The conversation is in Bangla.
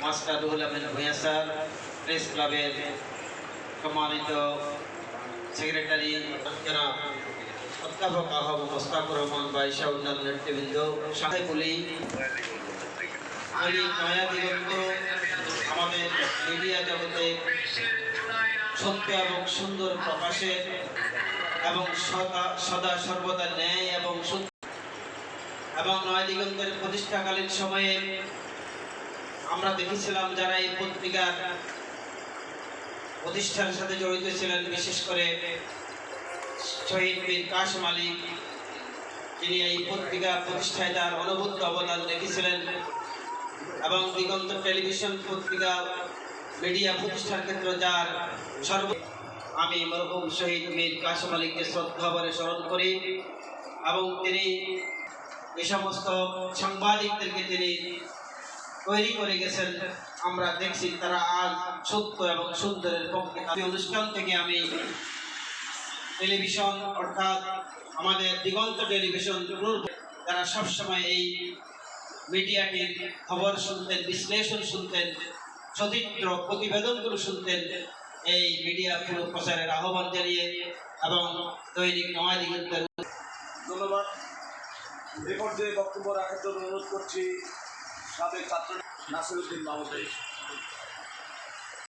Master Ruhul Amin Bhuiyan sir, press ক্লাবের সম্মানিত সেক্রেটারি জনাব অধ্যাপক আহব মোস্তাকুর রহমান বাইশা, অন্যান্য নেতৃবৃন্দ, সাহেবুলি নয়া দিগন্ত, আমাদের মিডিয়া জগতে সত্য এবং সুন্দর প্রকাশের এবং সদা সর্বদা ন্যায় এবং এবং নয়া দিগন্তের প্রতিষ্ঠাকালীন সময়ে আমরা দেখেছিলাম যারা এই পত্রিকার প্রতিষ্ঠানের সাথে জড়িত ছিলেন, বিশেষ করে শহীদ বীর কাশেম আলী, তিনি এই পত্রিকা প্রতিষ্ঠায় তার অনবদ্য অবদান রেখেছিলেন এবং দিগন্ত টেলিভিশন পত্রিকা মিডিয়া প্রতিষ্ঠার ক্ষেত্রে যার আমি মরহুম শহীদ বীর কাশেম আলীকে শ্রদ্ধাভরে স্মরণ করি এবং তিনি এই সমস্ত সাংবাদিকদেরকে তিনি তৈরি করে গেছেন। আমরা দেখছি তারা আজ সত্য এবং সুন্দরের পক্ষে। এই অনুষ্ঠান থেকে আমি টেলিভিশন অর্থাৎ আমাদের দিগন্ত টেলিভিশন তারা সবসময় এই মিডিয়াটির খবর শুনতেন, বিশ্লেষণ শুনতেন, সচিত্র প্রতিবেদনগুলো শুনতেন, এই মিডিয়া পুরো প্রচারের আহ্বান জানিয়ে এবং দৈনিক নয়া দিগন্তের ধন্যবাদ। এ পর্যায়ে বক্তব্য রাখার জন্য অনুরোধ করছি সাবেক ছাত্র নাসিরউদ্দিন মাহমুদ।